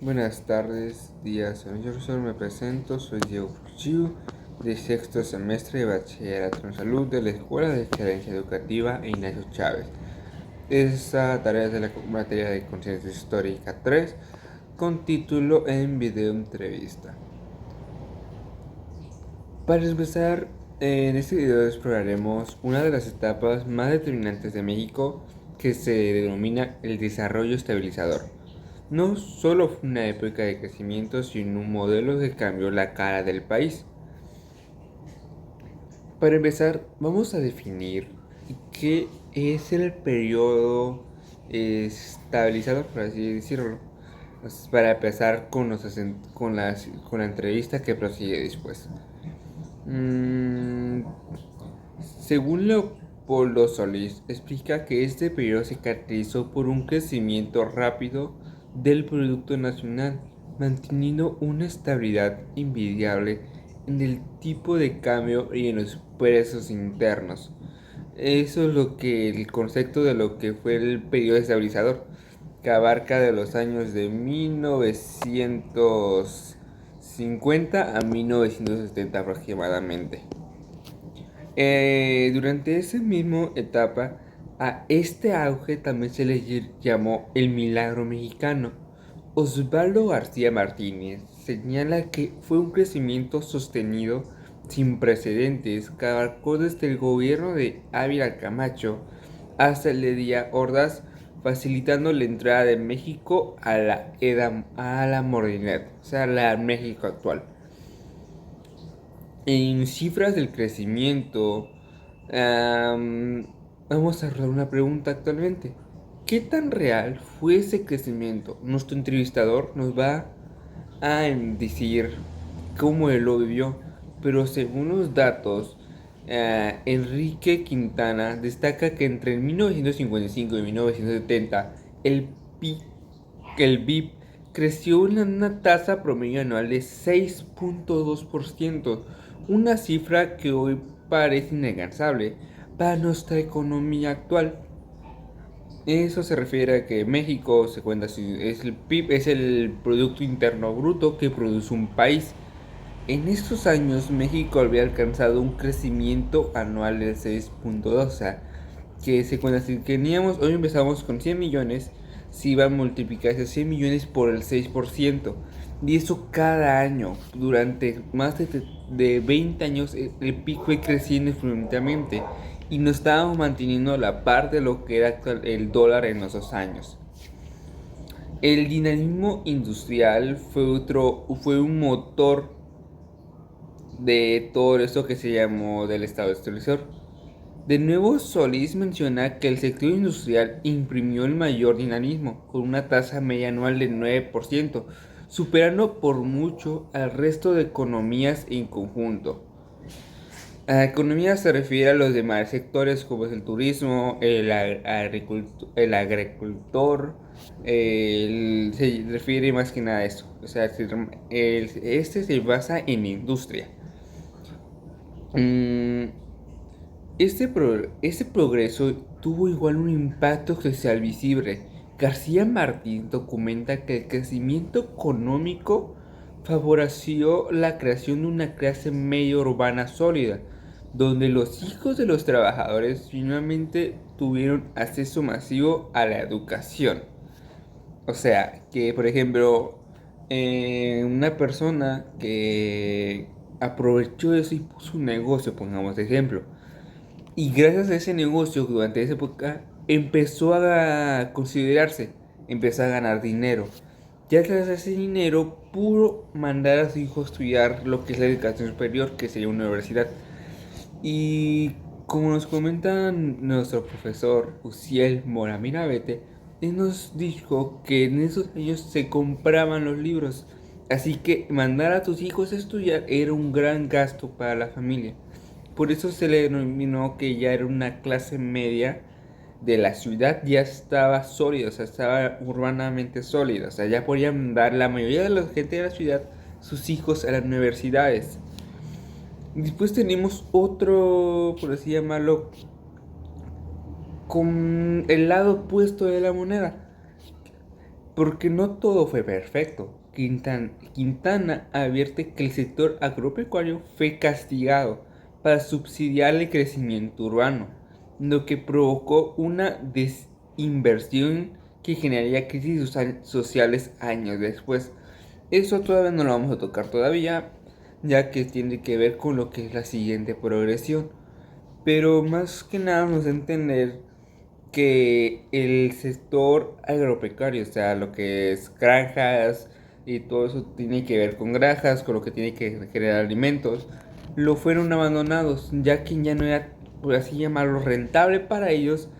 Buenas tardes, días o noches. Yo me presento, soy Diego Furchiu, de sexto semestre de Bachillerato en Salud de la Escuela de Excelencia Educativa Ignacio Chávez. Esta tarea es de la materia de Conciencia Histórica 3, con título en video entrevista. Para empezar, en este video exploraremos una de las etapas más determinantes de México, que se denomina el desarrollo estabilizador. No solo fue una época de crecimiento, sino un modelo que cambió la cara del país. Para empezar, vamos a definir qué es el periodo estabilizador, por así decirlo. Para empezar con la entrevista que prosigue después. Mm, Según Leopoldo Solís, explica que este periodo se caracterizó por un crecimiento rápido del Producto Nacional, manteniendo una estabilidad envidiable en el tipo de cambio y en los precios internos. Eso es lo que el concepto de lo que fue el periodo estabilizador, que abarca de los años de 1950 a 1970 aproximadamente. Durante esa misma etapa, a este auge también se le llamó el milagro mexicano. Osvaldo García Martínez señala que fue un crecimiento sostenido sin precedentes que abarcó desde el gobierno de Ávila Camacho hasta el de Díaz Ordaz, facilitando la entrada de México a la modernidad, o sea, la México actual. En cifras del crecimiento, vamos a arrojar una pregunta actualmente. ¿Qué tan real fue ese crecimiento? Nuestro entrevistador nos va a decir cómo él lo vivió, pero según los datos, Enrique Quintana destaca que entre 1955 y 1970 el PIB, el BIP creció en una tasa promedio anual de 6.2%, una cifra que hoy parece inalcanzable para nuestra economía actual. Eso se refiere a que México se cuenta si es el PIB, es el Producto Interno Bruto que produce un país. En estos años México había alcanzado un crecimiento anual de 6.2, o sea, que se cuenta si teníamos, hoy empezamos con 100 millones, si va a multiplicar esos 100 millones por el 6%, y eso cada año, durante más de 20 años, el PIB fue creciendo exponencialmente, y nos estábamos manteniendo a la par de lo que era el dólar en esos años. El dinamismo industrial fue un motor de todo esto que se llamó del estado estabilizador. De nuevo, Solís menciona que el sector industrial imprimió el mayor dinamismo, con una tasa media anual del 9%, superando por mucho al resto de economías en conjunto. A la economía se refiere a los demás sectores como es el turismo, el agricultor, se refiere más que nada a eso. O sea, este se basa en industria. Mm, este progreso tuvo igual un impacto social visible. García Martín documenta que el crecimiento económico favoreció la creación de una clase media urbana sólida, donde los hijos de los trabajadores finalmente tuvieron acceso masivo a la educación. O sea, que por ejemplo, una persona que aprovechó eso y puso un negocio, pongamos de ejemplo, y gracias a ese negocio durante esa época empezó a considerarse, empezó a ganar dinero. Ya gracias a ese dinero pudo mandar a su hijo a estudiar lo que es la educación superior, que sería una universidad. Y como nos comenta nuestro profesor Uciel Mora Mirabete, él nos dijo que en esos años se compraban los libros. Así que mandar a tus hijos a estudiar era un gran gasto para la familia. Por eso se le denominó que ya era una clase media de la ciudad, ya estaba sólida, o sea, estaba urbanamente sólida. O sea, ya podían dar la mayoría de la gente de la ciudad sus hijos a las universidades. Después tenemos otro, por así llamarlo, con el lado opuesto de la moneda. Porque no todo fue perfecto. Quintana advierte que el sector agropecuario fue castigado para subsidiar el crecimiento urbano, lo que provocó una desinversión que generaría crisis sociales años después. Eso todavía no lo vamos a tocar todavía, ya que tiene que ver con lo que es la siguiente progresión. Pero más que nada nos da a entender que el sector agropecuario, o sea, lo que es granjas y todo eso tiene que ver con granjas, con lo que tiene que generar alimentos, lo fueron abandonados, ya que ya no era, por así llamarlo, rentable para ellos,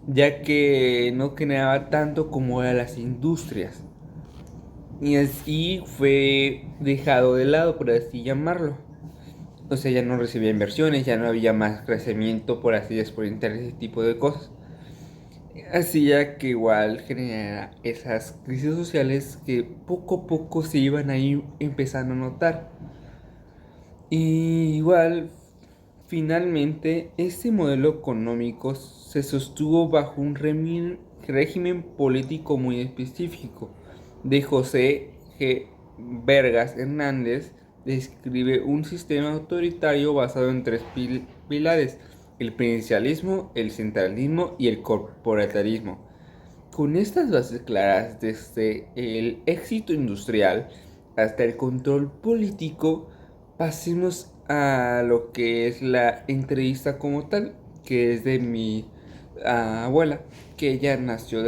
ya que no generaba tanto como eran las industrias. Y así fue dejado de lado, por así llamarlo. O sea, ya no recibía inversiones, ya no había más crecimiento, por así exponenciar ese tipo de cosas. Hacía que igual generara esas crisis sociales que poco a poco se iban a ir empezando a notar. Y igual, finalmente, este modelo económico se sostuvo bajo un régimen político muy específico. De José G. Vergas Hernández describe un sistema autoritario basado en tres pilares: el presidencialismo, el centralismo y el corporatarismo. Con estas bases claras, desde el éxito industrial hasta el control político, pasemos a lo que es la entrevista como tal, que es de mi abuela, que ella nació en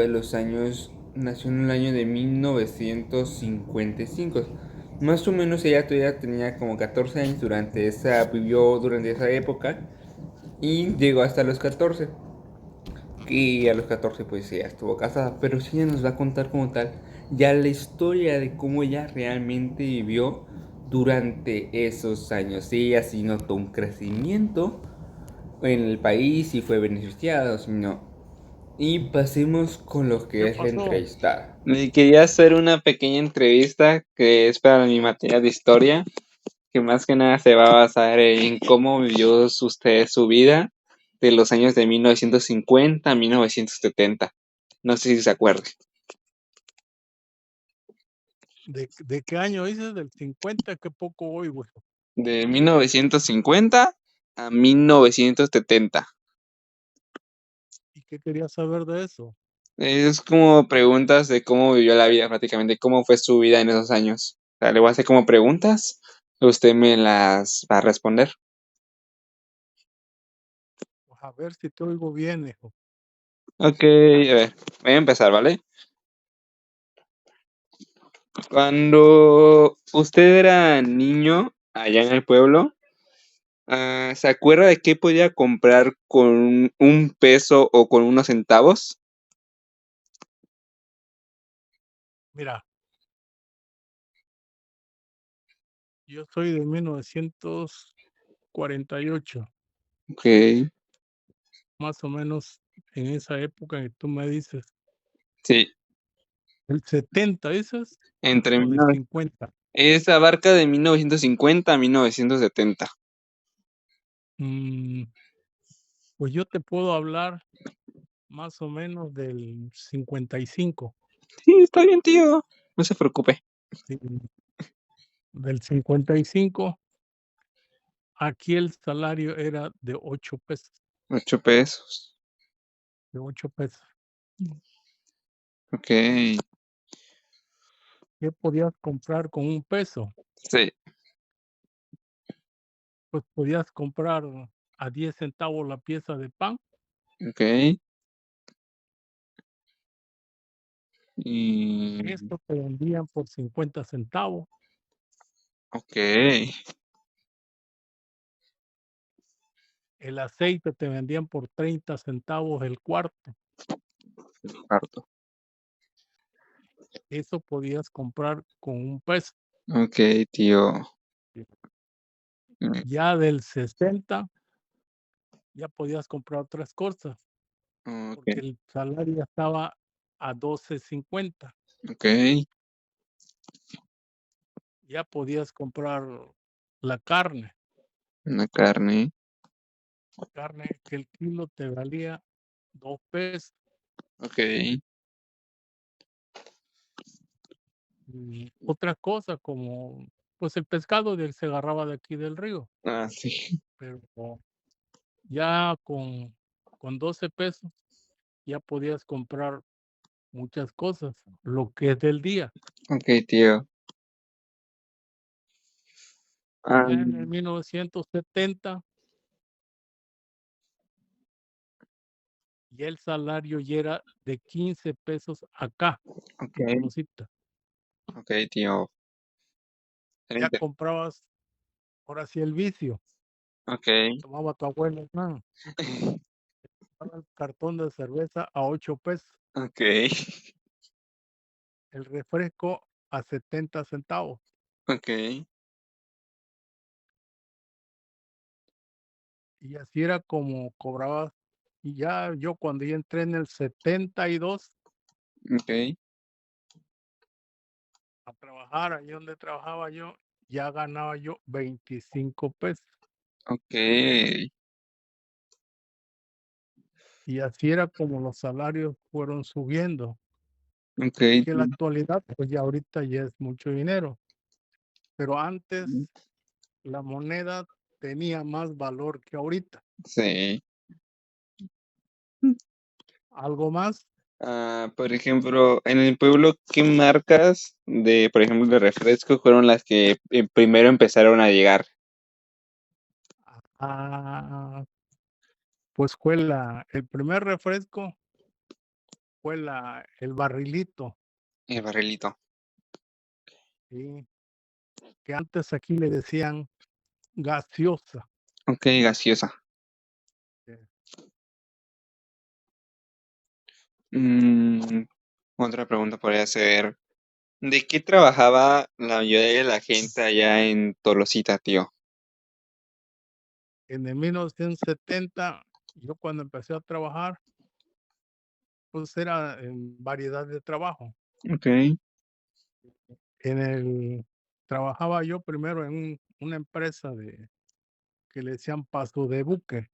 el año de 1955. Más o menos ella todavía tenía como 14 años vivió durante esa época y llegó hasta los 14. Y a los 14 pues ya estuvo casada, pero sí ella nos va a contar como tal ya la historia de cómo ella realmente vivió durante esos años. Sí, ella sí notó un crecimiento en el país y fue beneficiada, o si no. Y pasemos con lo que ¿Qué es la pasó? entrevistada. Me quería hacer una pequeña entrevista que es para mi materia de historia, que más que nada se va a basar en cómo vivió usted su vida de los años de 1950 a 1970. No sé si se acuerda. ¿De qué año dices? ¿Del 50? Qué poco hoy, güey. De 1950 a 1970. ¿Y qué querías saber de eso? Es como preguntas de cómo vivió la vida prácticamente, cómo fue su vida en esos años. O sea, le voy a hacer como preguntas, usted me las va a responder. Pues a ver si te oigo bien, hijo. Ok, a ver, voy a empezar, ¿vale? Cuando usted era niño allá en el pueblo, ¿se acuerda de qué podía comprar con un peso o con unos centavos? Mira, yo soy de 1948, Ok, más o menos en esa época que tú me dices. sí, ¿El 70 dices? entre ¿O del 19 50? esa abarca de 1950 a 1970. Mm, pues yo te puedo hablar más o menos del 55. Sí, está bien, tío, no se preocupe. Sí, del 55, aquí el salario era de 8 pesos. 8 pesos. De 8 pesos. Ok, ¿Qué podías comprar con un peso? sí, Pues podías comprar a 10 centavos la pieza de pan. ok. Y, Esto te vendían por 50 centavos. ok, El aceite te vendían por 30 centavos el cuarto. harto. Eso podías comprar con un peso. Ok, tío. Mm, Ya del 60 ya podías comprar otras cosas, porque ok, el salario ya estaba a 12.50. ok. Ya podías comprar la carne. Una carne. Carne que el kilo te valía 2 pesos. Ok, y otras cosas como, pues, el pescado se agarraba de aquí del río, Ah, sí. pero ya con 12 pesos ya podías comprar muchas cosas, lo que es del día. Ok, tío. Ah, Ya en el 1970 ya el salario ya era de 15 pesos acá, en ok, Tolosita. ok, tío. Ya 30. comprabas, ahora sí el vicio, Ok, que tomaba tu abuelo, el cartón de cerveza a 8 pesos, ok, el refresco a 70 centavos. ok, Y así era como cobrabas. Y ya yo cuando ya entré en el 72 ok, a trabajar, ahí donde trabajaba yo, ya ganaba yo 25 pesos. ok, Y así era como los salarios fueron subiendo, ok, que en la tío. actualidad, pues ya ahorita ya es mucho dinero, pero antes la moneda tenía más valor que ahorita. Sí. ¿Algo más? Ah, por ejemplo, en el pueblo, ¿qué marcas de, por ejemplo, de refrescos fueron las que primero empezaron a llegar? Ah, pues fue el primer refresco fue el barrilito, El barrilito. ¿sí? Que antes aquí le decían gaseosa. Ok, gaseosa. eh, Mm, otra pregunta podría ser, ¿de qué trabajaba la mayoría de la gente allá en Tolosita, tío? En el 1970, yo cuando empecé a trabajar, pues era en variedad de trabajo. Ok, En el Trabajaba yo primero en una empresa que le decían paso de buque,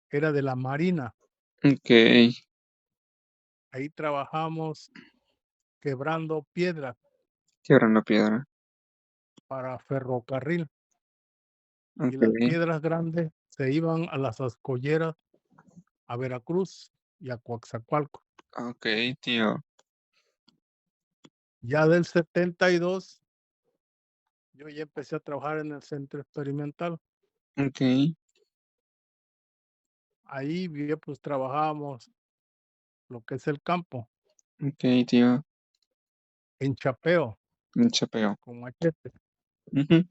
era de la marina. ok, Ahí trabajamos quebrando piedras quebrando piedra. para ferrocarril, y Ok, las piedras grandes se iban a las ascolleras, a Veracruz y a Coatzacoalcos. ok, tío. Ya del 72 yo ya empecé a trabajar en el centro experimental. Ok, Ahí ya pues trabajábamos lo que es el campo, ok, tío. en chapeo, Un chapeo. con machete, Ujú,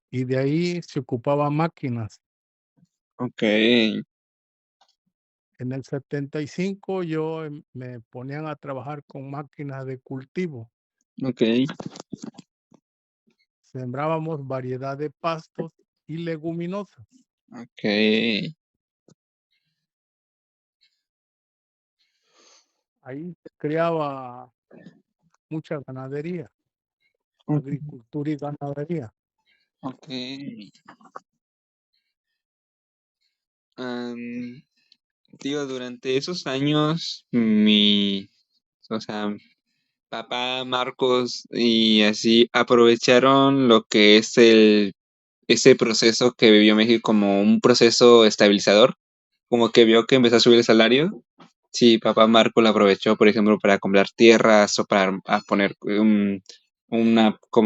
y de ahí se ocupaba máquinas. ok, En el 75 yo me ponían a trabajar con máquinas de cultivo. ok, Sembrábamos variedad de pastos y leguminosas. ok, Ahí se creaba mucha ganadería, agricultura y ganadería. ok. Am, tío, durante esos años, o sea, papá, Marcos y así aprovecharon lo que es ese proceso que vivió México como un proceso estabilizador, como que vio que empezó a subir el salario. Sí, papá Marco lo aprovechó, por ejemplo, para comprar tierras o para poner como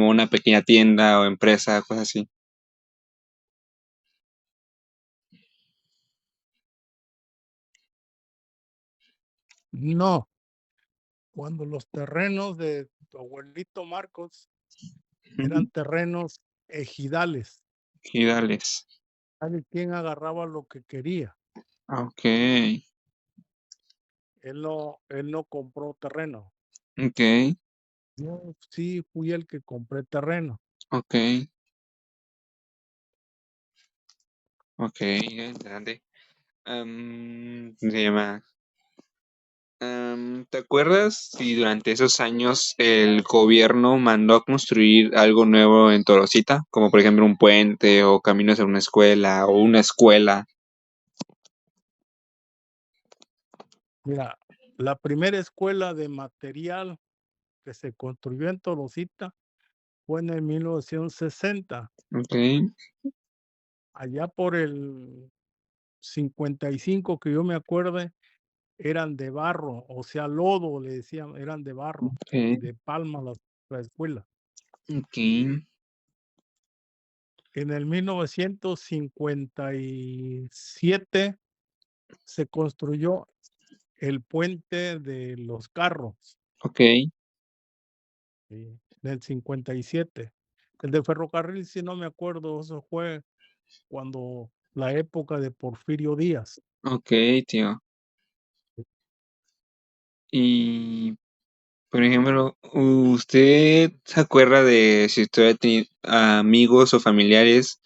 una pequeña tienda o empresa, cosas así. No, cuando los terrenos de tu abuelito Marcos Ujú. eran terrenos ejidales, Y dales. cada quien agarraba lo que quería. Ok, Él no compró terreno. ok, Yo sí fui el que compré terreno. ok, ok, interesante. ¿Cómo se llama? ¿Te acuerdas si durante esos años el gobierno mandó a construir algo nuevo en Torosita? Como por ejemplo un puente o caminos a una escuela o una escuela. Mira, la primera escuela de material que se construyó en Tolosita fue en el 1960. Ok, Allá por el 55, que yo me acuerde, eran de barro, o sea, lodo, le decían, eran de barro y ok, de palma la escuela. ok, En el 1957 se construyó el puente de los carros, ok, sí, del 57. El de ferrocarril, si no me acuerdo, eso fue cuando la época de Porfirio Díaz. ok, tío. Y, por ejemplo, ¿usted se acuerda de si usted ha tenido amigos o familiares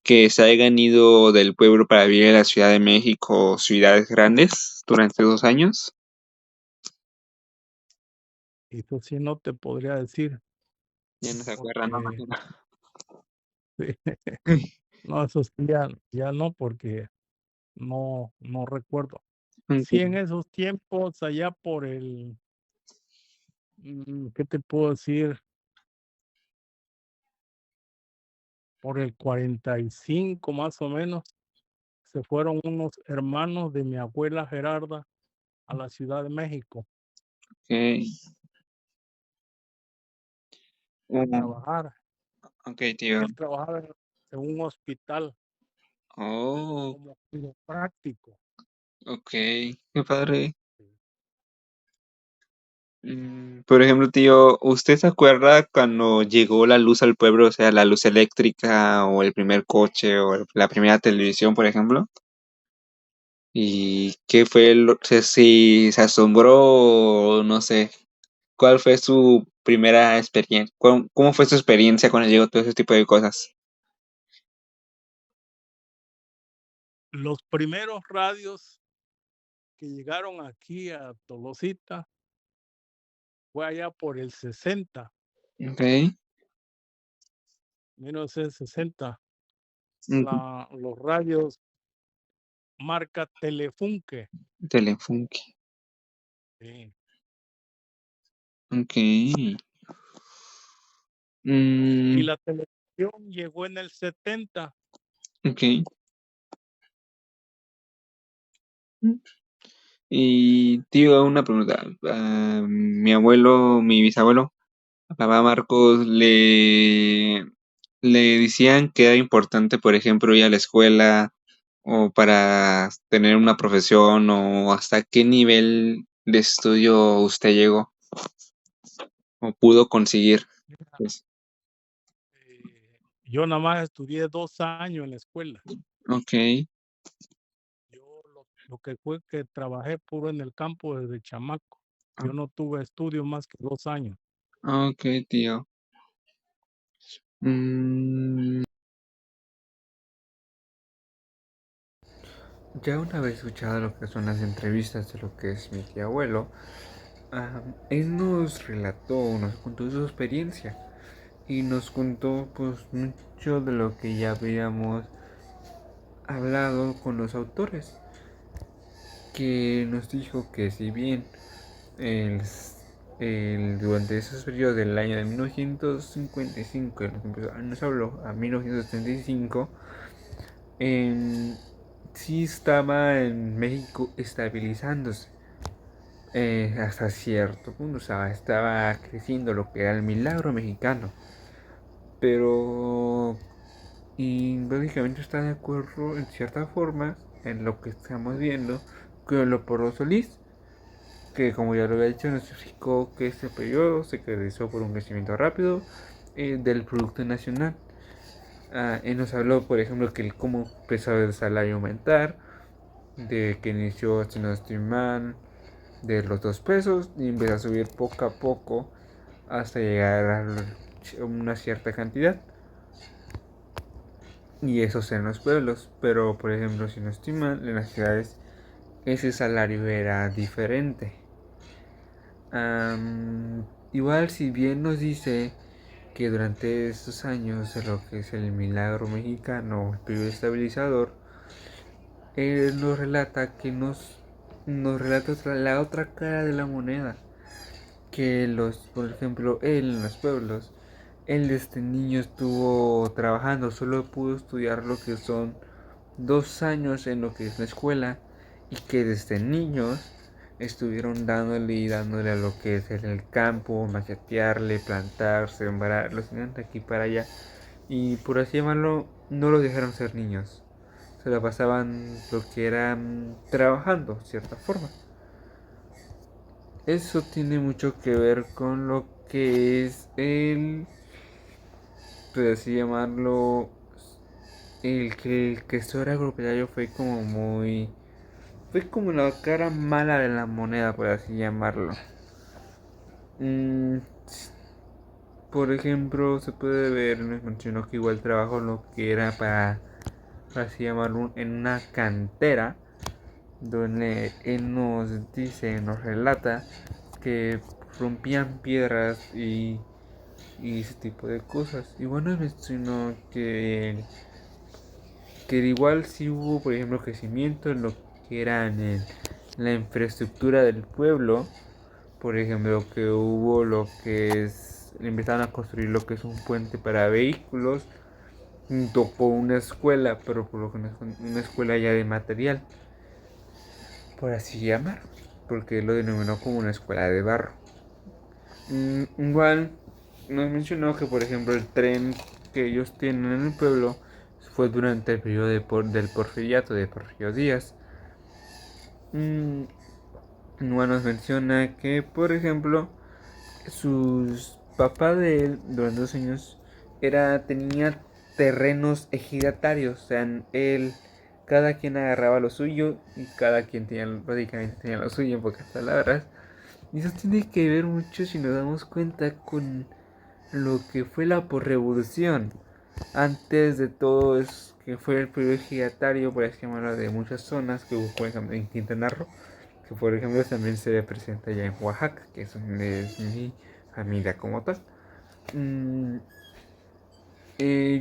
que se hayan ido del pueblo para vivir en la Ciudad de México o ciudades grandes durante 2 años? Y eso sí no te podría decir, Ya no se acuerdan, no, porque imagino. no, eso sí ya no, porque no recuerdo. Sí, en Ok, esos tiempos, allá por ¿qué te puedo decir? Por el 45 más o menos, se fueron unos hermanos de mi abuela Gerarda a la Ciudad de México ok. a Um, trabajar. ok, tío. Él trabajaba en un hospital Oh, como quiropráctico. ok. Qué padre. Por ejemplo, tío, ¿usted se acuerda cuando llegó la luz al pueblo, o sea, la luz eléctrica o el primer coche o la primera televisión, por ejemplo? ¿Y qué fue si se asombró o no sé? ¿Cuál fue su primera experiencia? ¿Cómo fue su experiencia cuando llegó todo ese tipo de cosas? Los primeros radios que llegaron aquí a Tolosita fue allá por el 60, Ok, 1960. ujú, Los radios marca Telefunke. Telefunken, Sí. ok. Y Mm, la televisión llegó en el 70. ok. Y tío, una pregunta. Mi abuelo, mi bisabuelo, papá Marcos, le decían que era importante, por ejemplo, ir a la escuela o para tener una profesión o hasta qué nivel de estudio usted llegó o pudo conseguir. Mira, Pues, yo nada más estudié 2 años en la escuela. ok, Yo lo que fue que trabajé puro en el campo desde chamaco. Yo no tuve estudio más que 2 años. ok, tío. Mm, Ya una vez escuchado lo que son las entrevistas de lo que es mi tío abuelo, él nos relató, nos contó su experiencia y nos contó pues mucho de lo que ya habíamos hablado con los autores, que nos dijo que si bien el, durante esos periodos del año de 1955, nos habló a 1975, sí estaba en México estabilizándose hasta cierto punto, o sea, estaba creciendo lo que era el milagro mexicano, pero y básicamente está de acuerdo en cierta forma en lo que estamos viendo con Leopoldo Solís, que como ya lo había dicho nos explicó que este periodo se caracterizó por un crecimiento rápido del Producto Nacional. Él nos habló, por ejemplo, que cómo empezó el salario a aumentar, de que inició, si no estoy mal, de los 2 pesos y empezó a subir poco a poco hasta llegar a una cierta cantidad. Y eso en los pueblos, pero por ejemplo, si no estoy mal, en las ciudades ese salario era diferente. Igual, si bien nos dice que durante estos años de lo que es el milagro mexicano, el periodo estabilizador, él nos relata la otra cara de la moneda, que por ejemplo, él en los pueblos, él desde niño estuvo trabajando, solo pudo estudiar lo que son 2 años en lo que es la escuela, y que desde niños estuvieron dándole y dándole a lo que es el campo, machetearle, plantar, sembrar, los tenían de aquí para allá, y por así llamarlo, no los dejaron ser niños, se la pasaban lo que eran trabajando, de cierta forma. Eso tiene mucho que ver con lo que es por así llamarlo, el que esto era agropecuario fue como la cara mala de la moneda, por así llamarlo. Mm, por ejemplo, se puede ver, nos mencionó que igual trabajó lo que era para así llamarlo, en una cantera, donde él nos dice, nos relata que rompían piedras y ese tipo de cosas. Y bueno, mencionó que igual sí hubo, por ejemplo, crecimiento en lo que era en la infraestructura del pueblo. Por ejemplo, que hubo lo que es, empezaron a construir lo que es un puente para vehículos, junto con una escuela, pero por lo que una escuela ya de material, por así llamar, porque lo denominó como una escuela de barro. Igual nos mencionó que, por ejemplo, el tren que ellos tienen en el pueblo fue durante el periodo del Porfiriato de Porfirio Díaz. Igual nos menciona que, por ejemplo, sus papás de él durante 2 años tenía terrenos ejidatarios, o sea, él, cada quien agarraba lo suyo y cada quien prácticamente tenía lo suyo, en pocas palabras. Y eso tiene que ver mucho, si nos damos cuenta, con lo que fue la posrevolución. Antes de todo es que fue el periodo ejidatario, por ejemplo, de muchas zonas que hubo, por ejemplo, en Quintana Roo, que por ejemplo también se presenta allá en Oaxaca, que es donde es mi familia como tal. Mm,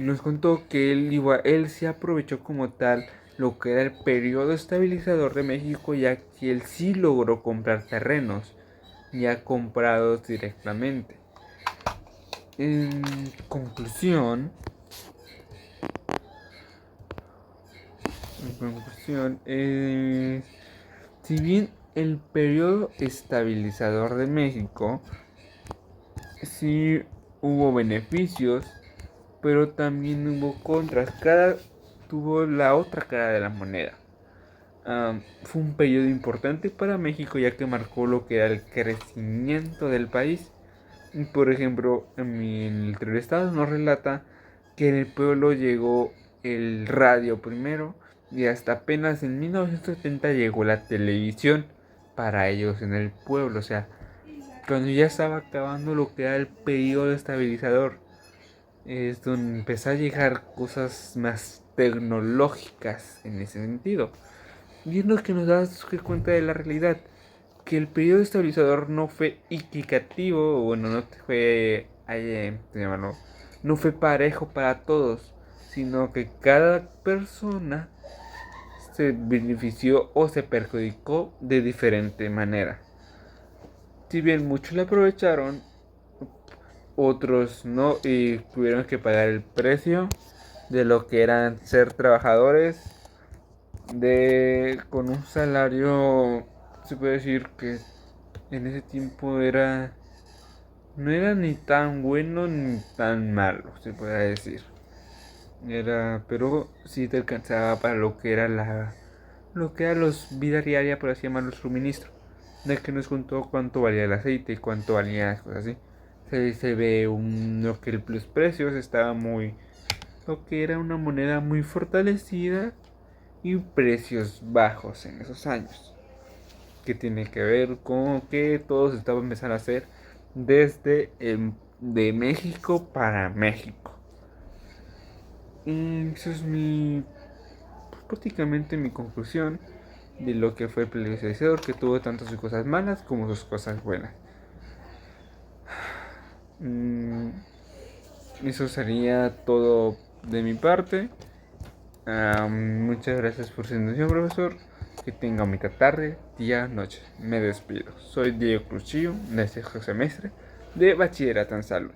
nos contó que él se aprovechó como tal lo que era el periodo estabilizador de México, ya que él sí logró comprar terrenos ya comprados directamente. En conclusión, si bien el periodo estabilizador de México sí hubo beneficios, pero también hubo contras. Cada tuvo la otra cara de la moneda. Fue un periodo importante para México, ya que marcó lo que era el crecimiento del país. Por ejemplo, en el Estado nos relata que en el pueblo llegó el radio primero, y hasta apenas en 1970 llegó la televisión para ellos en el pueblo. O sea, cuando ya estaba acabando lo que era el periodo estabilizador, es donde empezó a llegar cosas más tecnológicas en ese sentido. Y es lo que nos da cuenta de la realidad, que el periodo estabilizador no fue equitativo, bueno, no fue, no fue parejo para todos, sino que cada persona se benefició o se perjudicó de diferente manera. Si bien muchos le aprovecharon, otros no, y tuvieron que pagar el precio de lo que eran ser trabajadores con un salario, se puede decir que en ese tiempo no era ni tan bueno ni tan malo, se puede decir. Pero sí te alcanzaba para lo que era los vida diaria, por así llamarlo, suministro. De que nos contó cuánto valía el aceite y cuánto valía las cosas así. Se ve lo que los precios estaba lo que era una moneda muy fortalecida y precios bajos en esos años, que tiene que ver con que todo se estaba empezando a hacer desde de México para México. Y eso es prácticamente mi conclusión de lo que fue el plebiscitador, que tuvo tanto sus cosas malas como sus cosas buenas. Eso sería todo de mi parte. Muchas gracias por su atención, profesor. Que tenga mitad tarde, día, noche. Me despido. Soy Diego Cruchillo, de sexto semestre de Bachillerato en Salud.